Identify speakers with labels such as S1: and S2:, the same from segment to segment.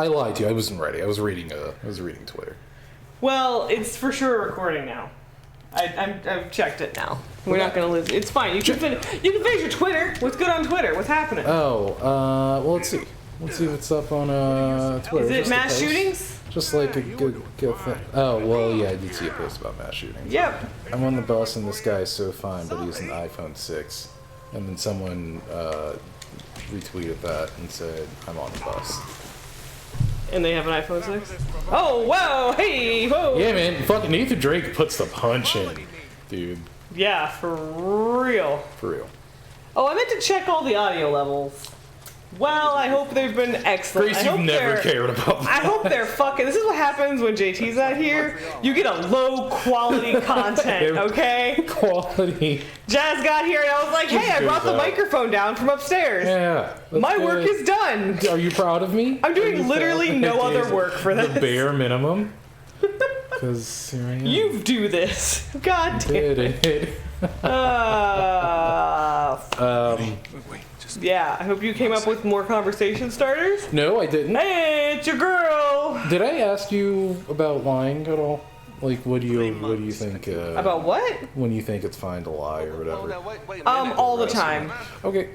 S1: I lied to you. I wasn't ready. I was reading Twitter.
S2: Well, it's for sure recording now. I've checked it now. We're not going to lose it. It's fine. You can finish your Twitter. What's good on Twitter? What's happening?
S1: Oh, well, let's see. Let's see what's up on Twitter.
S2: Is it mass shootings?
S1: Just like a good thing. Oh, well, yeah, I did see a post about mass shootings.
S2: Yep.
S1: I'm on the bus and this guy's so fine, but he has an iPhone 6. And then someone retweeted that and said, I'm on the bus.
S2: And they have an iPhone 6? Oh, wow, hey, whoa!
S1: Yeah, man, fucking Nathan Drake puts the punch in, dude.
S2: Yeah, for real.
S1: For real.
S2: Oh, I meant to check all the audio levels. Well, I hope they've been excellent.
S1: Grace, you've never cared about that.
S2: I hope they're fucking... This is what happens when JT's out here. You get a low-quality content, okay?
S1: Quality.
S2: Jazz got here and I was like, hey, I brought the microphone down from upstairs.
S1: Yeah.
S2: My work is done.
S1: Are you proud of me?
S2: I'm doing literally no other work for this.
S1: The bare minimum. Because here I am.
S2: You do this. God damn it. Yeah, I hope you came up with more conversation starters.
S1: No, I didn't.
S2: Hey, it's your girl.
S1: Did I ask you about lying at all? Like, what do you think?
S2: About what?
S1: When you think it's fine to lie or whatever.
S2: All the time.
S1: Okay.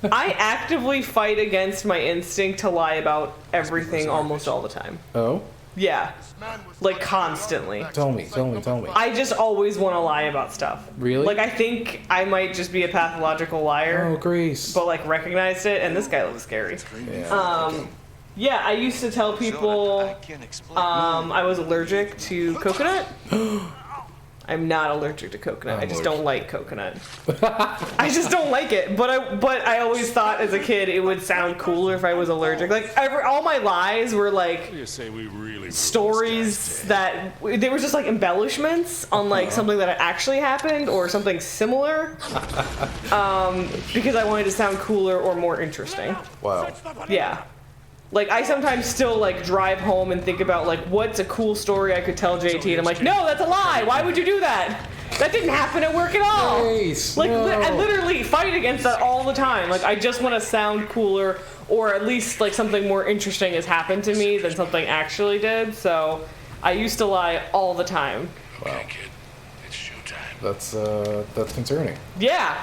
S2: I actively fight against my instinct to lie about everything almost all the time.
S1: Oh?
S2: Yeah. Like, constantly.
S1: Tell me.
S2: I just always want to lie about stuff.
S1: Really?
S2: Like, I think I might just be a pathological liar.
S1: Oh, Grace.
S2: But, like, recognized it, and this guy looks scary.
S1: Yeah.
S2: Yeah, I used to tell people I was allergic to coconut. I'm not allergic to coconut. I just don't like coconut. I just don't like it. But I always thought as a kid it would sound cooler if I was allergic. Like all my lies were like stories that they were just like embellishments on like something that actually happened or something similar. Because I wanted to sound cooler or more interesting.
S1: Wow.
S2: Yeah. Like, I sometimes still, like, drive home and think about, like, what's a cool story I could tell JT? And I'm like, no, that's a lie. Why would you do that? That didn't happen at work at all.
S1: Grace,
S2: like,
S1: no.
S2: I literally fight against that all the time. Like, I just want to sound cooler or at least, like, something more interesting has happened to me than something actually did. So, I used to lie all the time.
S1: Wow. That's concerning.
S2: Yeah.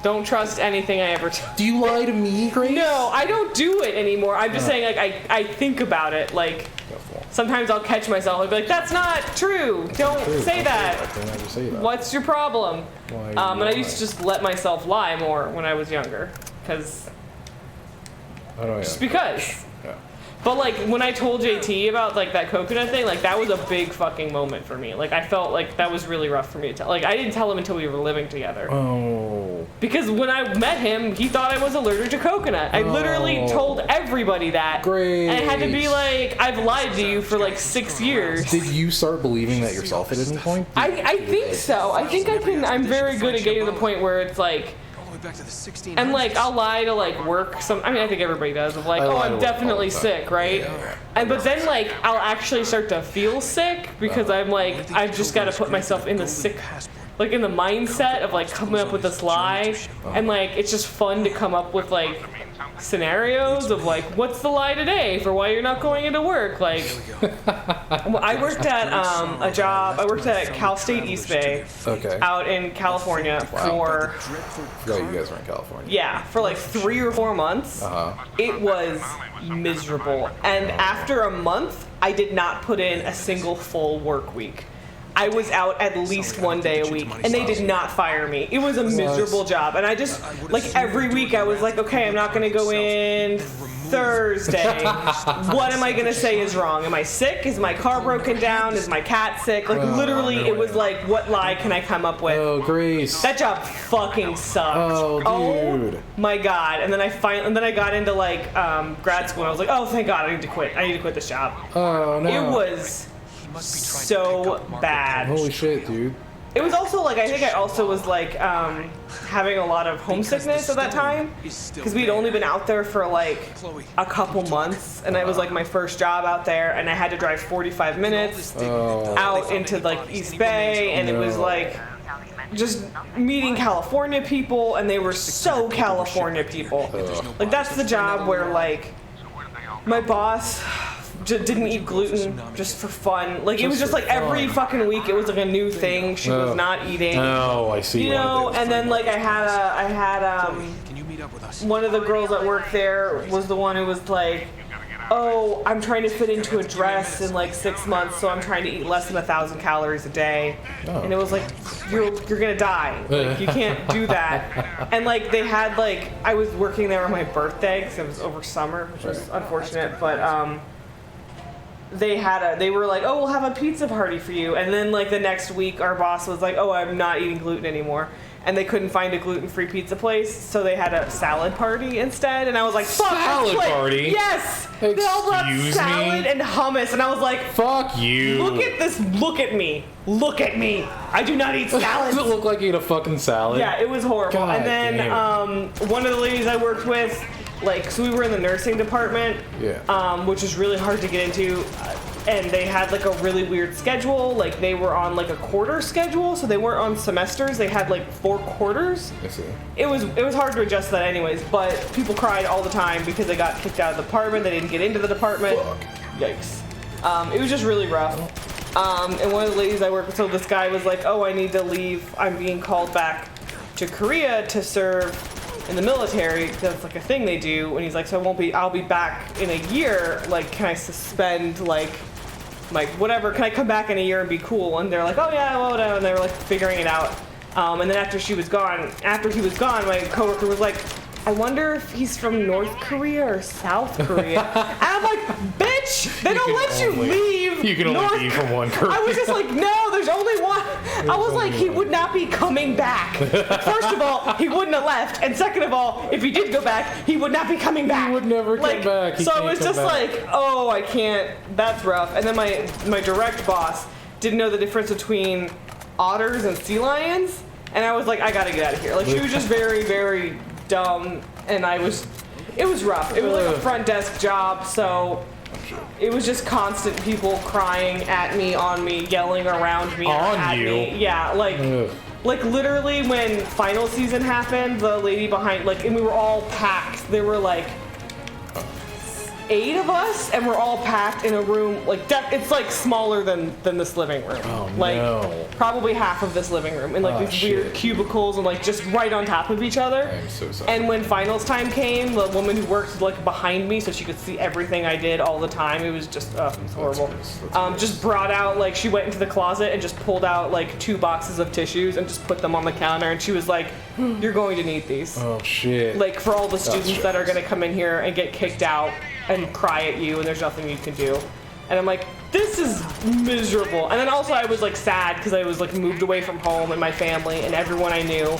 S2: Don't trust anything I ever tell.
S1: Do you lie to me, Grace?
S2: No, I don't do it anymore. I'm just saying, like, I think about it. Like, sometimes I'll catch myself and be like, that's not true. Don't say that.
S1: Don't ever say that.
S2: What's your problem?
S1: Why
S2: And I used to just let myself lie more when I was younger. Just because.
S1: Yeah.
S2: But, like, when I told JT about, like, that coconut thing, like, that was a big fucking moment for me. Like, I felt like that was really rough for me to tell. Like, I didn't tell him until we were living together.
S1: Oh.
S2: Because when I met him, he thought I was allergic to coconut. I literally told everybody that.
S1: Great.
S2: And it had to be like, I've lied to you for, like, 6 years.
S1: Did you start believing that yourself at any point?
S2: I think so. I think I'm very good at getting to the point where it's like, and like I'll lie to like work. I think everybody does. Of like, oh, I'm definitely sick, right? Yeah. But then like I'll actually start to feel sick because I'm like I've just got to put myself in the sick, like in the mindset of like coming up with this lie, and like it's just fun to come up with like scenarios of like what's the lie today for why you're not going into work. Like I worked at a job. I worked at Cal State East Bay, out in California for.
S1: Yeah, you guys were in California.
S2: Yeah, for like 3 or 4 months. It was miserable, and after a month, I did not put in a single full work week. I was out at least 1 day a week, and they did not fire me. It was a miserable job, and I just, like, every week I was like, okay, I'm not going to go in Thursday. What am I going to say is wrong? Am I sick? Is my car broken down? Is my cat sick? Like, literally, it was like, what lie can I come up with?
S1: Oh, Grace.
S2: That job fucking sucked.
S1: Oh, dude.
S2: Oh, my God. And then I got into, like, grad school, and I was like, oh, thank God, I need to quit. I need to quit this job.
S1: Oh, no.
S2: It was so bad.
S1: Holy shit, dude.
S2: It was also like, I think I also was like having a lot of homesickness at that time because we'd only been out there for like a couple months, and it was like my first job out there, and I had to drive 45 minutes out into like East Bay, and it was like just meeting California people, and they were so California people. Like that's the job where like My boss didn't eat gluten just for fun. Like, it was just like every fucking week it was like a new thing she was not eating.
S1: Oh, I see.
S2: You know, and then like I had one of the girls that worked there was the one who was like, oh, I'm trying to fit into a dress in like 6 months, so I'm trying to eat less than 1,000 calories a day. Oh. And it was like, you're gonna die. Like, you can't do that. And like they had like, I was working there on my birthday because it was over summer, which was unfortunate, but they were like, oh, we'll have a pizza party for you. And then like the next week our boss was like, oh, I'm not eating gluten anymore. And they couldn't find a gluten-free pizza place, so they had a salad party instead. And I was like, fuck,
S1: salad party?
S2: Yes!
S1: Excuse
S2: they all brought salad and hummus, and I was like,
S1: fuck you.
S2: Look at this, look at me. Look at me. I do not eat salads.
S1: Does it look like you ate a fucking salad?
S2: Yeah, it was horrible.
S1: God
S2: and then one of the ladies I worked with, like, so we were in the nursing department, which is really hard to get into. And they had like a really weird schedule. Like they were on like a quarter schedule, so they weren't on semesters. They had like 4 quarters.
S1: I see.
S2: It was hard to adjust to that anyways. But people cried all the time because they got kicked out of the department. They didn't get into the department.
S1: Fuck.
S2: Yikes. It was just really rough. And one of the ladies I worked with, so this guy was like, "Oh, I need to leave. I'm being called back to Korea to serve in the military. That's like a thing they do." And he's like, "So I'll be back in a year. Like, can I suspend like whatever, can I come back in a year and be cool?" And they're like, oh yeah, well, no. And they were like figuring it out. And then after he was gone, my coworker was like, I wonder if he's from North Korea or South Korea. And I'm like, bitch, they don't let you leave.
S1: You can only be from one Korea.
S2: I was just like, no, there's only one. I was like, he would not be coming back. First of all, he wouldn't have left. And second of all, if he did go back, he would not be coming back.
S1: He would never come back.
S2: So it was just like, oh, I can't. That's rough. And then my direct boss didn't know the difference between otters and sea lions. And I was like, I gotta get out of here. Like, she was just very, very dumb, and it was rough. It was like a front desk job, so it was just constant people crying at me, on me, yelling around me, at me. Yeah, like literally when final season happened, the lady behind, like, and we were all packed. There were like 8 of us, and we're all packed in a room. Like, it's like smaller than this living room.
S1: Oh,
S2: like,
S1: no.
S2: Probably half of this living room, and like these weird cubicles, and like just right on top of each other.
S1: I'm so sorry.
S2: And when finals time came, the woman who worked like behind me, so she could see everything I did all the time. It was just it was horrible. Just brought out, like, she went into the closet and just pulled out like 2 boxes of tissues and just put them on the counter, and she was like, "You're going to need these."
S1: Oh shit.
S2: Like, for all the students that are going to come in here and get kicked out and cry at you, and there's nothing you can do. And I'm like, this is miserable. And then also I was like sad because I was like moved away from home and my family and everyone I knew.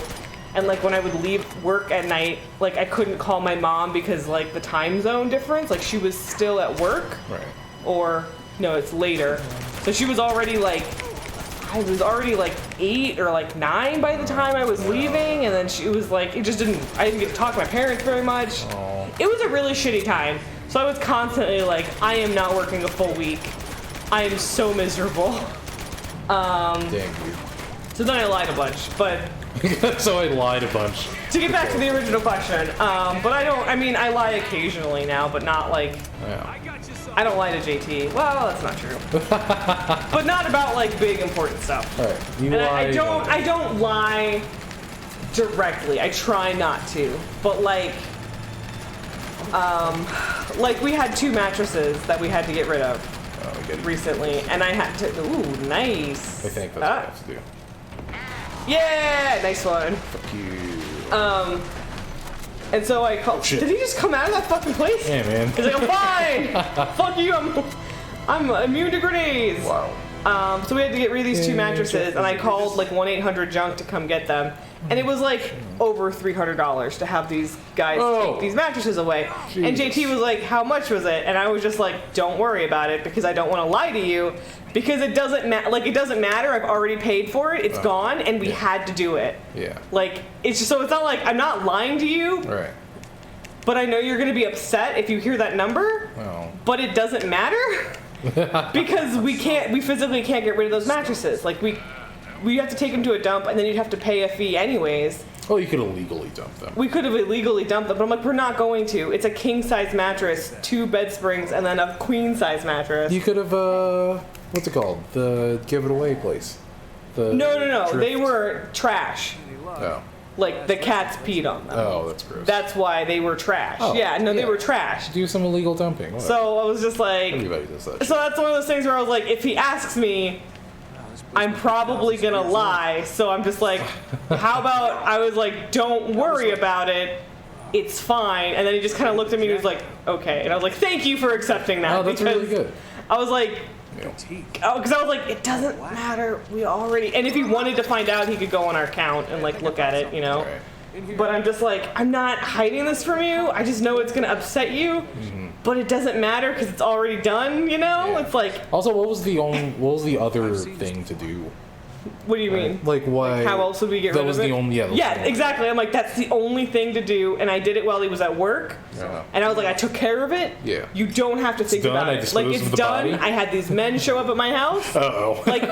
S2: And like when I would leave work at night, like I couldn't call my mom because like the time zone difference, like she was still at work.
S1: Right.
S2: Or no, it's later. So she was already like, I was already like 8 or like 9 by the time I was leaving. And then she was like, I didn't get to talk to my parents very much.
S1: Aww.
S2: It was a really shitty time. So I was constantly like, I am not working a full week. I am so miserable.
S1: Thank you.
S2: So then I lied a bunch, but...
S1: So I lied a bunch.
S2: To get back to the original question, but I lie occasionally now, but not like...
S1: Yeah.
S2: I don't lie to JT. Well, that's not true. But not about like big important stuff.
S1: All right.
S2: And I don't lie directly. I try not to. But like we had 2 mattresses that we had to get rid of recently, and I had to. Ooh, nice.
S1: I think that's what I have to do.
S2: Yeah, nice one.
S1: Fuck you.
S2: And so I called. Did he just come out of that fucking place?
S1: Yeah, man.
S2: He's like, I'm fine. Fuck you. I'm immune to grenades.
S1: Wow.
S2: So we had to get rid of these 2 mattresses, and I called like 1-800-JUNK to come get them. And it was like over $300 to have these guys take these mattresses away. Jesus. And JT was like, how much was it? And I was just like, don't worry about it, because I don't want to lie to you, because it doesn't matter. I've already paid for it. It's gone, and we had to do it. Yeah. Like, it's just, so it's not like I'm not lying to you.
S1: Right.
S2: But I know you're going to be upset if you hear that number.
S1: Well.
S2: But it doesn't matter. Because we physically can't get rid of those mattresses. Like, we have to take them to a dump, and then you'd have to pay a fee anyways.
S1: Oh, you could illegally dump them.
S2: We could have illegally dumped them, but I'm like, we're not going to. It's a king-size mattress, 2 bed springs, and then a queen-size mattress.
S1: You could have, what's it called? The give it away place.
S2: No. They were trash.
S1: Oh.
S2: Like, the cats peed on them.
S1: Oh, that's gross.
S2: That's why they were trash.
S1: Oh,
S2: they were trash.
S1: Do some illegal dumping. Whatever.
S2: So I was just like...
S1: Everybody does that.
S2: So that's one of those things where I was like, if he asks me, I'm probably gonna lie. So I'm just like, how about, I was like, don't worry about it. It's fine. And then he just kind of looked at me and was like, okay. And I was like, thank you for accepting that.
S1: Oh, that's really good.
S2: I was like... because I was like, it doesn't matter. We already... And if he wanted to find out, he could go on our account and, like, look at it, you know? Right. But I'm just like, I'm not hiding this from you. I just know it's going to upset you. Mm-hmm. But it doesn't matter because it's already done, you know? Yeah. It's like...
S1: Also, what was the other thing to do?
S2: What do you mean?
S1: Like, why?
S2: Like, how else would we get rid of it?
S1: That was the only...
S2: Yeah, exactly. I'm like, that's the only thing to do, and I did it while he was at work. Yeah. And I was like, I took care of it.
S1: Yeah.
S2: You don't have to think about it. Like, it's done. Body. I had these men show up at my house.
S1: Uh-oh.
S2: Like,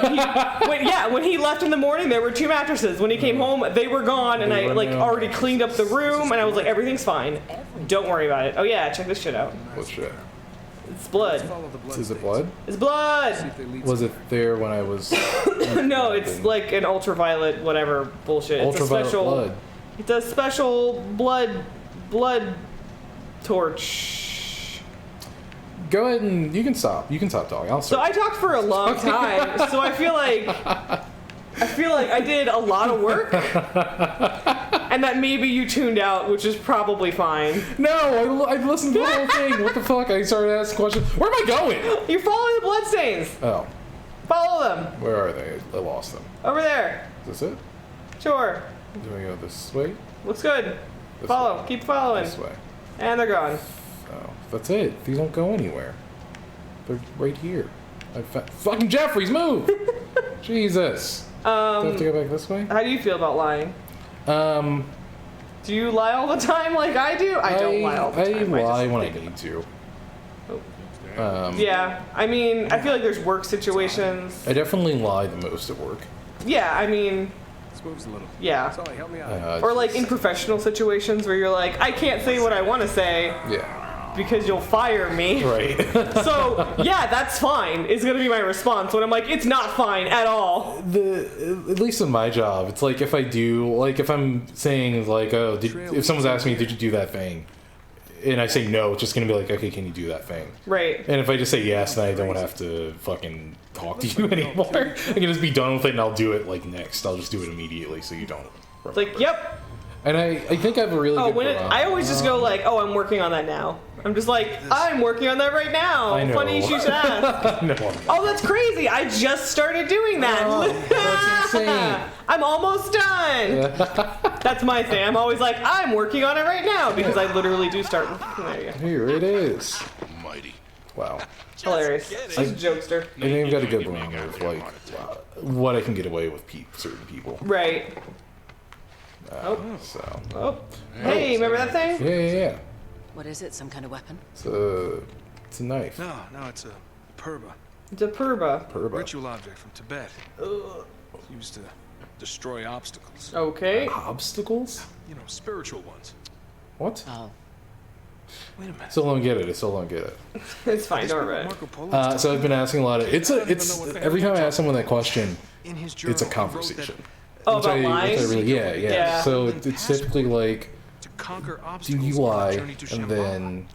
S2: when he left in the morning, there were 2 mattresses. When he came home, they were gone, and I, like, already cleaned up the room, and I was like, everything's fine. Don't worry about it. Oh, yeah, check this shit out.
S1: What shit?
S2: It's blood.
S1: Is it blood?
S2: It's blood!
S1: Was it there when I was...
S2: No, it's like an ultraviolet whatever bullshit.
S1: Ultraviolet
S2: it's a special
S1: blood.
S2: It's a special blood torch.
S1: Go ahead and you can stop. You can stop talking.
S2: So I talked for a long time. So I feel like I did a lot of work. And that maybe you tuned out, which is probably fine.
S1: No, I listened to the whole thing. What the fuck? I started asking questions. Where am I going?
S2: You're following the bloodstains.
S1: Oh.
S2: Follow them.
S1: Where are they? I lost them.
S2: Over there.
S1: Is this it?
S2: Sure.
S1: Do I go this way?
S2: Looks good.
S1: This
S2: Follow.
S1: way.
S2: Keep following.
S1: This way.
S2: And they're gone.
S1: Oh, that's it. These don't go anywhere. They're right here. Fucking Jeffries, move! Jesus. Do I have to go back this way?
S2: How do you feel about lying? Do you lie all the time like I do? I don't lie all the time.
S1: I lie when I need to.
S2: Yeah, I mean, I feel like there's work situations.
S1: I definitely lie the most at work.
S2: Yeah, I mean, yeah. Or like in professional situations where you're like, I can't say what I want to say.
S1: Yeah.
S2: Because you'll fire me.
S1: Right.
S2: So, yeah, that's fine, is going to be my response when I'm like, it's not fine at all.
S1: At least in my job, it's like if I do, like if I'm saying like, oh, if someone's asking me, did you do that thing? And I say no, it's just going to be like, okay, can you do that thing?
S2: Right.
S1: And if I just say yes, then I don't have to fucking talk to you anymore. I can just be done with it and I'll do it like next. I'll just do it immediately so you don't remember.
S2: It's like, yep.
S1: And I think I have a really good
S2: I always just go like, oh, I'm working on that now. I'm just like, I'm working on that right now.
S1: I know.
S2: Funny you should ask.
S1: No.
S2: Oh, that's crazy. I just started doing that.
S1: Oh, that's insane.
S2: I'm almost done. That's my thing. I'm always like, I'm working on it right now because I literally do start. There you go.
S1: Here it is.
S3: Mighty.
S1: Wow.
S2: Hilarious. She's a jokester.
S1: I think I've got a good brain of like what I can get away with certain people.
S2: Right.
S1: So.
S2: Oh. Hey, remember that thing?
S1: Yeah.
S4: What is it? Some kind of weapon?
S1: It's a knife.
S3: No, it's a purba.
S2: It's a purba.
S3: Ritual object from Tibet. Used to destroy obstacles.
S2: Okay.
S1: Obstacles?
S3: You know, spiritual ones.
S1: What?
S4: Oh.
S3: Wait a minute.
S1: Still don't get it. I still don't get it.
S2: It's fine. Don't read it.
S1: So I've been asking a lot of. It's every time I ask someone that question, it's a conversation.
S2: Oh, about lying?
S1: Yeah. So it's typically like, do you lie, and then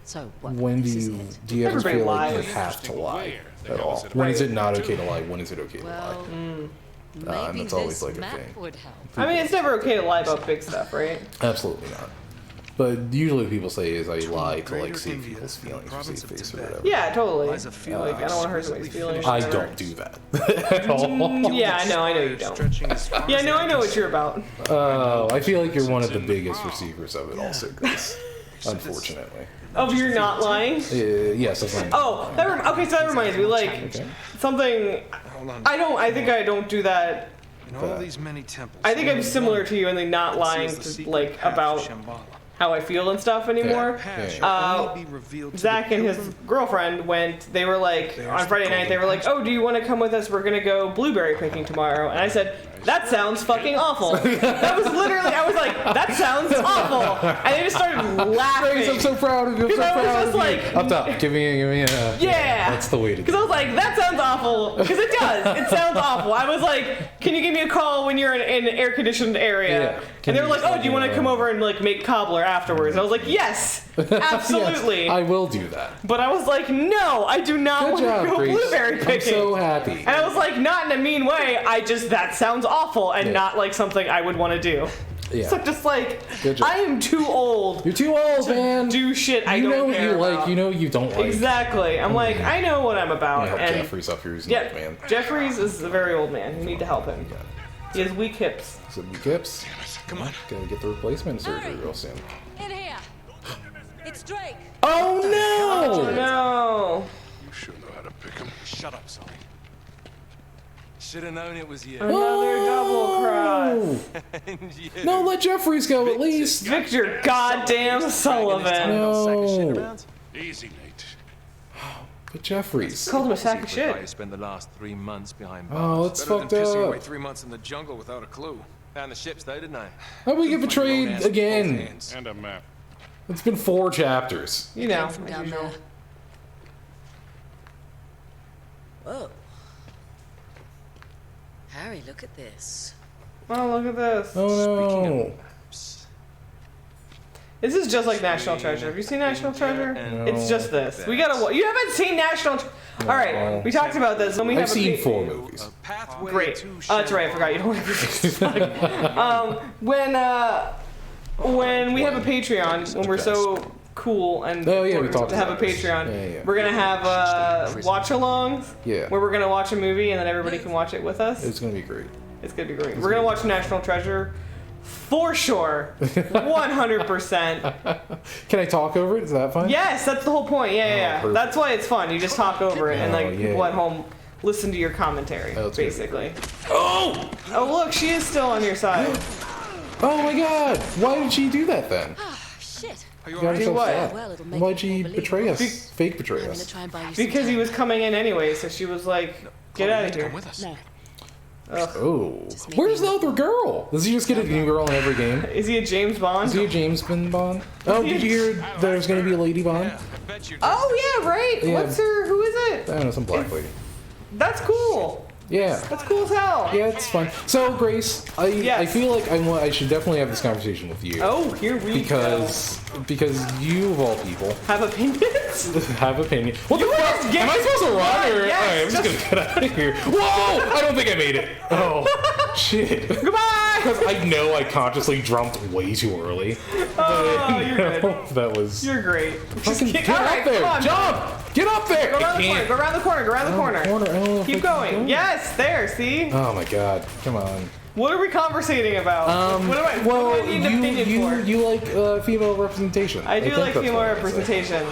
S1: when do you ever feel like you have to lie at all? When is it not okay to lie? When is it okay to lie? And that's always like a thing.
S2: I mean, it's never okay to lie about big stuff, right?
S1: Absolutely not. But usually people say is I lie to like save people's feelings or save face or whatever.
S2: Yeah, totally. Like, I don't want to hurt somebody's feelings.
S1: I don't do that at all.
S2: Yeah, I know you don't. Yeah, I know what you're about.
S1: I feel like you're one of the biggest receivers of it also, Chris. Unfortunately.
S2: Oh, you're not lying?
S1: Yes, that's lying.
S2: Oh, okay, so that reminds me, like, something, I think I don't do that. I think I'm similar to you in the not lying to, like, about how I feel and stuff anymore. Zach and his girlfriend they were like, on Friday night, they were like, oh, do you want to come with us? We're going to go blueberry picking tomorrow. And I said, that sounds fucking awful. That was literally, I was like, that sounds awful. And they just started laughing.
S1: Grace, I'm so proud of you. I'm so proud of you. Up top, give me a
S2: yeah.
S1: That's the way to do it.
S2: Because I was like, that sounds awful. Because it does. It sounds awful. I was like, can you give me a call when you're in an air-conditioned area? Yeah. And they were like, oh, do you want to come over and like make cobbler afterwards? And I was like, yes, absolutely.
S1: Yes, I will do that.
S2: But I was like, no, I do not want to go blueberry picking.
S1: I'm so happy.
S2: And I was like, not in a mean way. That sounds awful and not like something I would want to do. Yeah. So just like, I am too old.
S1: You're too old, man.
S2: Do shit I don't care about.
S1: You know you don't like.
S2: Exactly. I'm like, I know what I'm about.
S1: And Jeffrey's up here. He's an old man.
S2: Jeffrey's is a very old man. You need to help him. He has weak hips.
S1: He's weak hips?
S3: Damn it. Come on.
S1: Gotta get the replacement surgery real soon.
S4: In here. It's Drake.
S1: Oh no!
S2: Oh no.
S3: You sure know how to pick him. Shut up, Sully. Should have known it was you.
S2: Another double cross.
S1: No, let Jeffries go at least.
S2: Victor goddamn Sullivan.
S1: No.
S3: Easy, Nate.
S1: But Jeffries.
S2: Called him a sack of shit.
S5: Spent the last 3 months behind bars.
S1: Oh, that's fucked up.
S3: Pissing away 3 months in the jungle without a clue.
S5: Found the ships though, didn't I?
S1: How'd we get betrayed again?
S3: And a map.
S1: It's been 4 chapters.
S2: You know.
S4: From down there. Whoa. Harry, look at this.
S2: Oh, look at this.
S1: Oh no.
S2: This is just like National Treasure. Have you seen National Treasure?
S1: No.
S2: It's just this. We gotta. You haven't seen National.
S1: No.
S2: All right, we talked about this when we have.
S1: I've seen 4 movies.
S2: Great. That's right. I forgot you don't want to. When we have a Patreon, when we're so cool and
S1: we talked
S2: to have a Patreon, we're gonna have watch-alongs.
S1: Yeah.
S2: Where we're gonna watch a movie and then everybody can watch it with us.
S1: It's gonna be great.
S2: It's gonna be great. We're gonna watch National Treasure. For sure. 100%.
S1: Can I talk over it? Is that fun?
S2: Yes, that's the whole point. Yeah.
S1: Perfect.
S2: That's why it's fun. You just talk over it and like people at home listen to your commentary, basically.
S1: Oh!
S2: Oh, look, she is still on your side.
S1: Oh my god! Why did she do that then?
S4: Shit.
S1: You got herself
S2: what?
S1: fat.
S4: Well, it'll make
S1: Why'd
S4: it
S1: she
S4: more
S1: betray us?
S4: believable.
S1: Fake betray
S4: I'm gonna
S1: us.
S4: try and buy you some
S2: Because he
S4: time.
S2: was coming in anyway, so she was like, get out of here.
S3: Come with us.
S4: No.
S1: Oh.
S4: Just make
S1: Where's
S4: me
S1: the other girl? Does he just get a new girl in every game?
S2: Is he a James Bond?
S1: Is he a James Bond? Oh, did you hear there's gonna be a Lady Bond?
S2: Oh, yeah, right.
S1: Yeah.
S2: What's her, who is it?
S1: I don't know, some black lady.
S2: That's cool.
S1: Yeah.
S2: That's cool as hell.
S1: Yeah, it's fun. So, Grace, I feel like I should definitely have this conversation with you.
S2: Oh, here we
S1: because you, of all people,
S2: have opinions?
S1: have opinion. What the fuck? Am I supposed to run? Or,
S2: yes,
S1: Alright, I'm just gonna get out of here. Whoa! I don't think I made it. Oh, shit.
S2: Goodbye!
S1: Because I know I consciously jumped way too early.
S2: Oh, you're good.
S1: That was...
S2: You're great.
S1: Fucking get up there!
S2: Come on,
S1: Jump! Get up there!
S2: Go around the corner, go around the corner, go around the corner.
S1: I don't know if
S2: Keep
S1: I can
S2: going.
S1: go.
S2: Yes, there, see?
S1: Oh my god, come on.
S2: What are we conversating about? What do I need an opinion for?
S1: You like female representation.
S2: I do
S1: think
S2: like
S1: that's
S2: female
S1: what I would say.
S2: representation.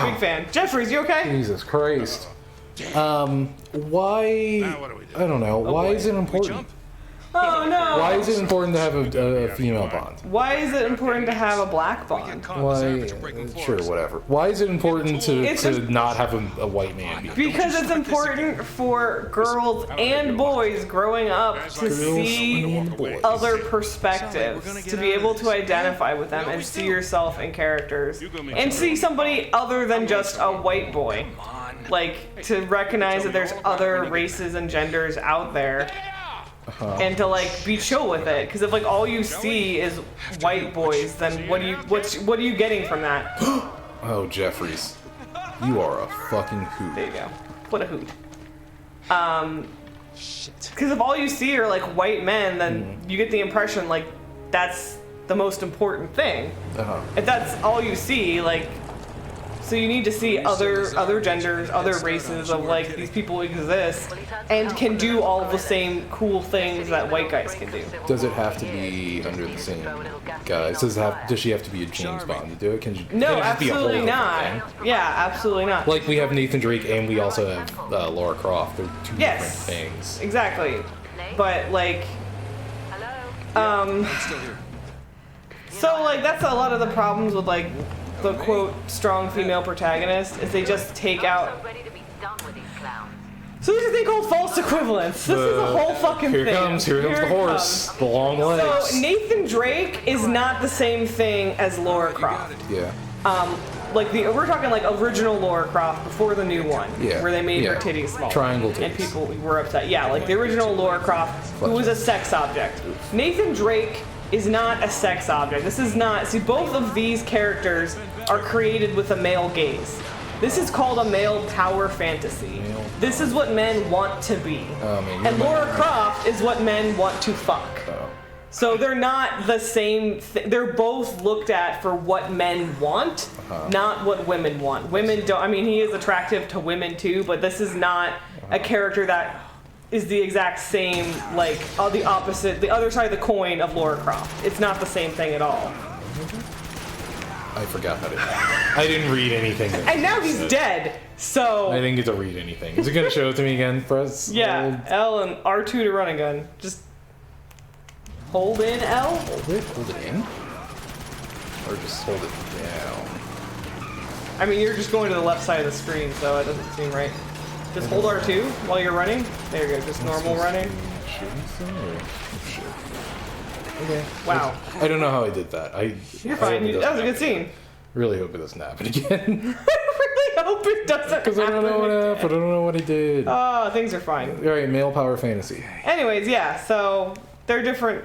S2: Big fan. Jeffries, you okay?
S1: Jesus Christ. Why?
S3: Now what do we do?
S1: I don't know. Why is it important?
S2: Oh no.
S1: Why is it important to have a female Bond?
S2: Why is it important to have a black Bond?
S1: Why? Sure, whatever. Why is it important to not have a white man?
S2: Because it's important for girls and boys growing up to see other perspectives, to be able to identify with them and see yourself in characters, and see somebody other than just a white boy. Like, to recognize that there's other races and genders out there. And to like be chill with it, because if like all you see is white boys, then what are you getting from that?
S1: Oh, Jeffries, you are a fucking hoot.
S2: There you go. What a hoot. Because if all you see are like white men, then you get the impression like that's the most important thing. If that's all you see, like. So you need to see other genders, other races of like these people exist and can do all the same cool things that white guys can do.
S1: Does it have to be under the same guys? Does she have to be a James Bond to do it? Can you?
S2: No,
S1: can it just be a whole
S2: absolutely
S1: different
S2: not.
S1: thing?
S2: Yeah, absolutely not.
S1: Like we have Nathan Drake and we also have Laura Croft. They're two different things.
S2: Exactly. But like, so like that's a lot of the problems with like the quote strong female protagonist is they just take out So there's a thing called false equivalence. This is a whole fucking
S1: here
S2: thing.
S1: Here comes the horse. The long legs.
S2: So Nathan Drake is not the same thing as Lara Croft.
S1: Yeah.
S2: Like we're talking like original Lara Croft before the new one, where they made her titties small.
S1: Triangle titties.
S2: And people were upset. Yeah, like the original Lara Croft, who was a sex object. Nathan Drake is not a sex object. This is not. See, both of these characters are created with a male gaze. This is called a male power fantasy. This is what men want to be. And Lara Croft is what men want to fuck. So they're not the same. They're both looked at for what men want, not what women want. Women don't. I mean, he is attractive to women too, but this is not a character that is the exact same, like the opposite, the other side of the coin of Lara Croft. It's not the same thing at all.
S1: I forgot that. I didn't read anything.
S2: And now he's dead. So
S1: I didn't get to read anything. Is it gonna show it to me again? Press.
S2: Yeah, L and R2 to run a gun. Just. Hold in L?
S1: Hold it in? Or just hold it down?
S2: I mean, you're just going to the left side of the screen, so it doesn't seem right. Just hold R2 while you're running. There you go, just normal running.
S1: Okay.
S2: Wow.
S1: I don't know how I did that.
S2: You're fine. That was a good scene.
S1: Really hope it doesn't happen again.
S2: I really hope it doesn't happen.
S1: Because I don't know what happened. I don't know what he did.
S2: Oh, things are fine.
S1: Alright, male power fantasy.
S2: Anyways, yeah, so they're different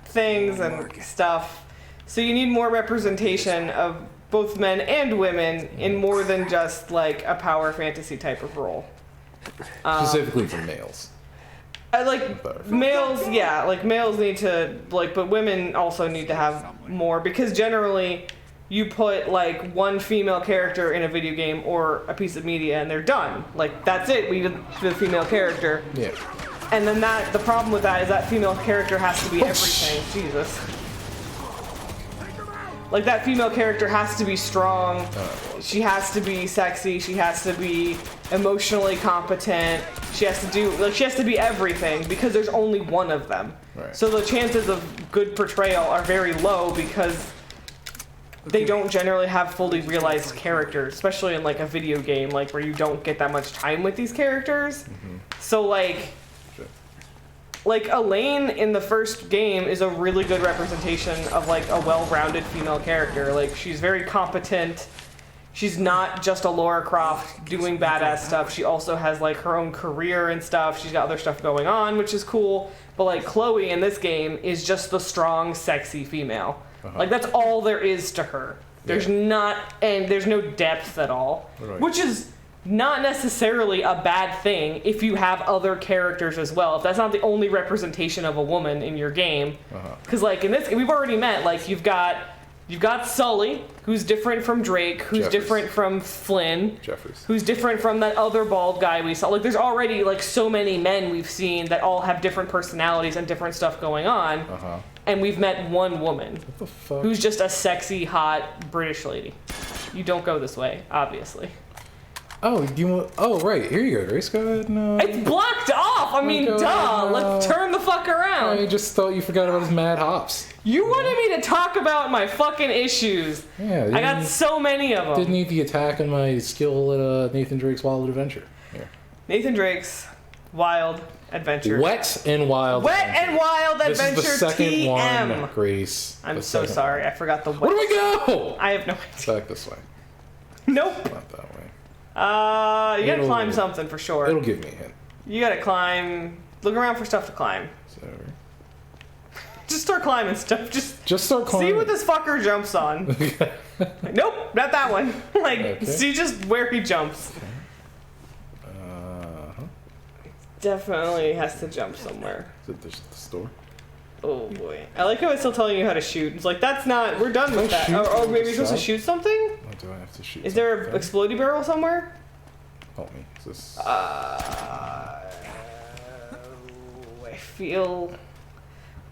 S2: things and stuff. So you need more representation of both men and women in more than just like a power fantasy type of role.
S1: Specifically for males.
S2: Males, yeah, like males need to but women also need to have more, because generally you put like one female character in a video game or a piece of media and they're done. Like that's it. We did the female character.
S1: Yeah.
S2: And then the problem with that is that female character has to be everything. Jesus. Like that female character has to be strong. She has to be sexy. She has to be emotionally competent. She has to be everything, because there's only one of them.
S1: Right.
S2: So the chances of good portrayal are very low, because they don't generally have fully realized characters, especially in like a video game, like where you don't get that much time with these characters. Mm-hmm. So like Elaine in the first game is a really good representation of like a well-rounded female character. Like she's very competent. She's not just a Lara Croft doing badass stuff. She also has like her own career and stuff. She's got other stuff going on, which is cool. But like Chloe in this game is just the strong, sexy female. Like that's all there is to her. There's there's no depth at all, which is not necessarily a bad thing if you have other characters as well. If that's not the only representation of a woman in your game, because like in this, we've already met. Like you've got Sully, who's different from Drake, who's different from Flynn, who's different from that other bald guy we saw. Like there's already like so many men we've seen that all have different personalities and different stuff going on. And we've met one woman
S1: what the fuck?
S2: Who's just a sexy, hot British lady. You don't go this way, obviously.
S1: Oh, right. Here you go, Grace. Go ahead and...
S2: It's blocked off! I mean, duh! Let's turn the fuck around!
S1: I just thought you forgot about his mad hops.
S2: You wanted me to talk about my fucking issues.
S1: Yeah.
S2: I got so many of them.
S1: Didn't need the attack on my skill at Nathan Drake's Wild Adventure. Here.
S2: Nathan Drake's Wild Adventure.
S1: Wet and Wild
S2: Adventure.
S1: This is the second
S2: TM.
S1: one, Grace.
S2: I'm so sorry. I forgot the wet.
S1: Where do we go?
S2: I have no idea.
S1: Back this way.
S2: Nope.
S1: Not that way.
S2: You gotta climb something for sure.
S1: It'll give me a hint.
S2: You gotta climb. Look around for stuff to climb.
S1: So,
S2: just start climbing stuff. Just
S1: start climbing.
S2: See what this fucker jumps on. Nope, not that one. See just where he jumps. Definitely has to jump somewhere.
S1: Is it the store?
S2: Oh boy. I like how it's still telling you how to shoot. It's like, that's not, we're done with that. Or maybe you're supposed to shoot something?
S1: What do I have to shoot?
S2: Is there an explodey barrel somewhere?
S1: Help me. Is this...
S2: I feel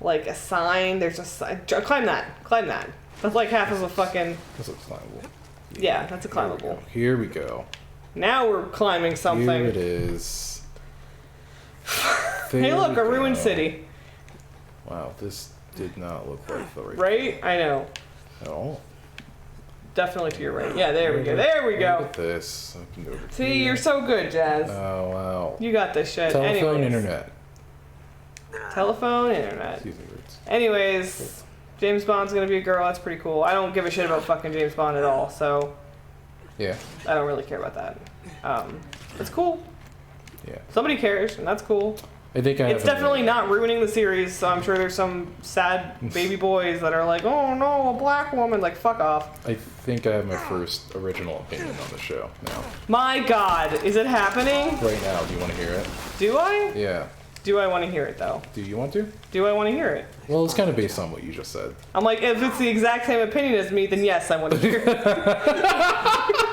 S2: like a sign. There's a sign. Climb that. Climb that. That's like half of a fucking...
S1: This looks climbable.
S2: Yeah, that's a climbable.
S1: Here we go.
S2: Now we're climbing something.
S1: Here it is.
S2: Hey look, a ruined city.
S1: Wow, this did not look like the
S2: right? I know.
S1: At all.
S2: Definitely to your right. Yeah, there we go. There we go.
S1: Look at this. I can go over
S2: See,
S1: here.
S2: you're so good, Jazz.
S1: Oh, wow.
S2: You got this shit.
S1: Telephone,
S2: Anyways.
S1: internet.
S2: Telephone, internet.
S1: Excuse me, words.
S2: Anyways, James Bond's gonna be a girl. That's pretty cool. I don't give a shit about fucking James Bond at all, so
S1: Yeah.
S2: I don't really care about that. It's cool.
S1: Yeah.
S2: Somebody cares, and that's cool.
S1: I think I
S2: It's definitely not ruining the series, so I'm sure there's some sad baby boys that are like, oh no, a black woman. Like, fuck off.
S1: I think I have my first original opinion on the show now.
S2: My God, is it happening?
S1: Right now, do you want to hear it?
S2: Do I?
S1: Yeah.
S2: Do I want to hear it, though?
S1: Do you want to?
S2: Do I want to hear it?
S1: Well, it's kind of based on what you just said.
S2: I'm like, if it's the exact same opinion as me, then yes, I want to hear it.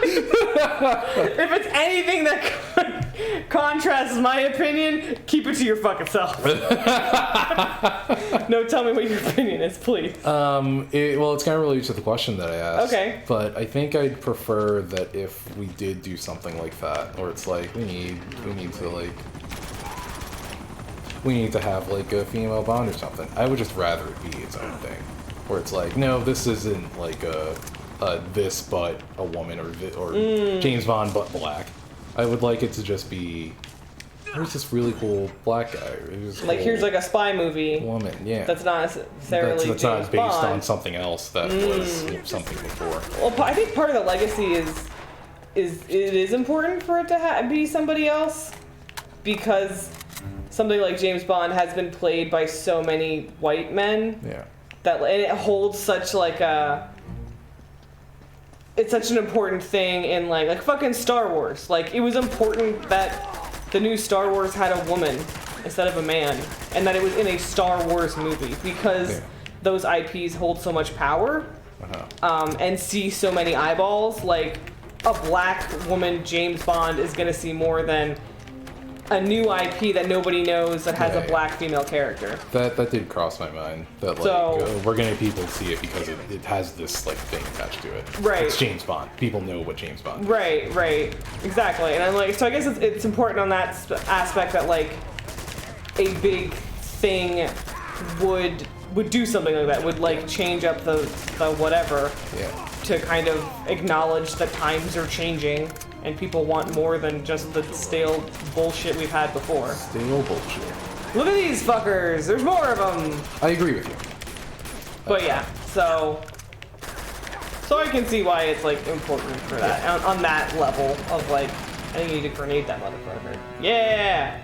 S2: If it's anything that contrasts my opinion, keep it to your fucking self. No, tell me what your opinion is, please.
S1: Well, it's kind of related to the question that I asked.
S2: Okay.
S1: But I think I'd prefer that if we did do something like that, or it's like we need to have like a female Bond or something. I would just rather it be its own thing, where it's like, no, this isn't like a this but a woman or James Bond but black. I would like it to just be, there's this really cool black guy.
S2: Like, here's like a spy movie.
S1: Woman, yeah.
S2: That's not necessarily
S1: that's
S2: James
S1: not based
S2: Bond.
S1: on something else that was something before.
S2: Well, I think part of the legacy is it is important for it to be somebody else, because something like James Bond has been played by so many white men.
S1: Yeah.
S2: And it holds such like it's such an important thing in like fucking Star Wars. Like, it was important that the new Star Wars had a woman instead of a man, and that it was in a Star Wars movie, because those IPs hold so much power and see so many eyeballs. Like, a black woman James Bond is gonna see more than a new IP that nobody knows that has a black female character.
S1: That did cross my mind. That like we're gonna people see it because it has this like thing attached to it.
S2: Right.
S1: It's James Bond. People know what James Bond is.
S2: Right. Exactly. And I'm like, so I guess it's important on that aspect that like a big thing would do something like that. Would like change up the whatever.
S1: Yeah.
S2: To kind of acknowledge that times are changing. And people want more than just the stale bullshit we've had before.
S1: Stale bullshit.
S2: Look at these fuckers. There's more of them.
S1: I agree with you.
S2: But yeah, so I can see why it's like important for that on that level of like, I think you need to grenade that motherfucker. Yeah.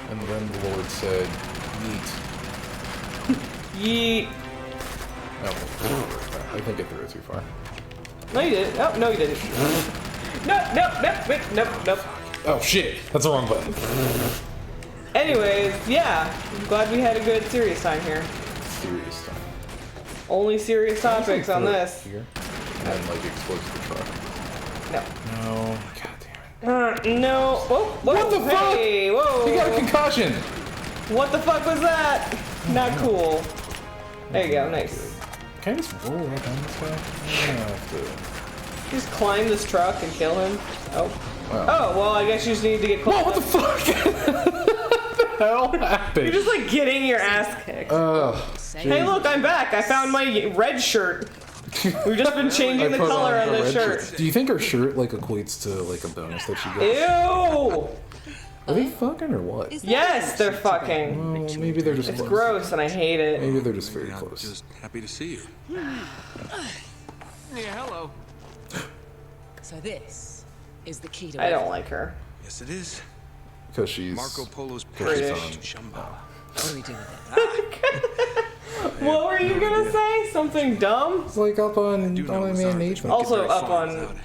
S1: And then the Lord said, "Yeet."
S2: Yeet.
S1: Oh, I think I threw it too far.
S2: No, you didn't. Oh, no, you didn't. Nope.
S1: Oh shit! That's the wrong button.
S2: Anyways, yeah. I'm glad we had a good serious time here.
S1: Serious time.
S2: Only serious topics on this.
S1: Here. And then like explodes the truck.
S2: No.
S1: No. God damn it.
S2: No. Whoa.
S1: What the fuck?
S2: Hey, whoa.
S1: He got a concussion.
S2: What the fuck was that? Not cool. There you go. Nice.
S1: Can I just roll up on this guy? I don't have to.
S2: Just climb this truck and kill him. Oh.
S1: Wow.
S2: Oh, well, I guess you just need to get close.
S1: Whoa, what the fuck? What the hell happened?
S2: You're just like getting your ass kicked. Hey, look, I'm back. I found my red shirt. We've just been changing the color on this shirt.
S1: Do you think her shirt like equates to like a bonus that she gets?
S2: Ew!
S1: Are they fucking or what?
S2: Yes, they're fucking.
S1: Well, maybe they're just
S2: It's
S1: close.
S2: gross and I hate it.
S1: Maybe they're just very close.
S3: Just happy to see you.
S5: Yeah, hello.
S4: So this is the key to
S2: I don't like her.
S3: Yes, it is.
S1: Because she's
S3: Marco Polo's
S2: British.
S3: paradise to Shambhala.
S4: What do we do with it?
S2: What were you gonna say? Something dumb?
S1: It's like up on my man Nathan.
S2: Also up on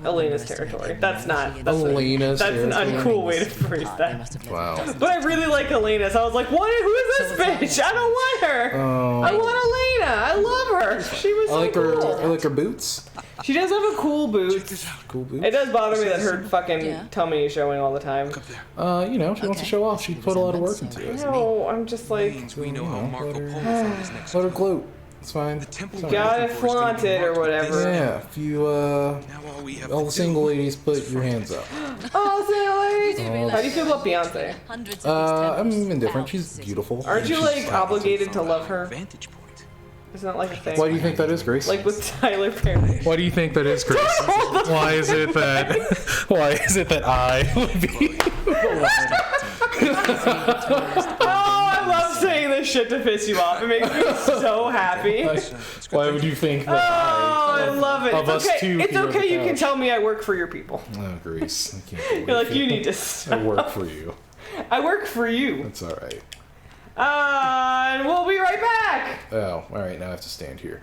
S2: Elena's territory. That's not. That's
S1: Elena's
S2: That's an
S1: territory.
S2: uncool way to phrase that.
S1: Wow.
S2: But I really like Elena, so I was like, what? Who is this bitch? I don't want her.
S1: Oh.
S2: I want Elena. I love her. She was so cool.
S1: I like her boots.
S2: She does have a cool boots.
S1: Cool boots.
S2: It does bother me that her fucking tummy is showing all the time.
S1: You know, she wants to show off. She put a lot of work into it.
S2: No, I'm just like,
S3: We know how Marco
S1: let her-
S3: Polo found his next
S1: Let her gloat. It's fine.
S3: temple.
S2: gotta flaunt it or whatever.
S1: Yeah, if you,
S3: Now all we have
S1: all
S3: to
S1: the
S3: do-
S1: single ladies, put your hands up.
S2: Oh, silly. How do you feel about Beyonce?
S1: I'm indifferent. She's beautiful.
S2: Aren't you
S1: She's
S2: like
S1: talented.
S2: obligated to love her?
S3: Vantage point.
S2: Isn't that like a thing?
S1: Why do you think that is, Grace?
S2: Like with Tyler Perry.
S1: Why do you think that is, Grace? Why is it that? Why is it that I would be?
S2: Oh, I love saying this shit to piss you off. It makes me so happy.
S1: Why would you think that?
S2: I love it.
S1: Of us two
S2: It's
S1: here on
S2: okay.
S1: the
S2: You can
S1: couch.
S2: tell me I work for your people.
S1: Oh, Grace. I can't believe
S2: You're like,
S1: it.
S2: you need to
S1: I
S2: stop.
S1: work for you.
S2: I work for you.
S1: That's all right.
S2: And we'll be right back.
S1: Oh, all right. Now I have to stand here.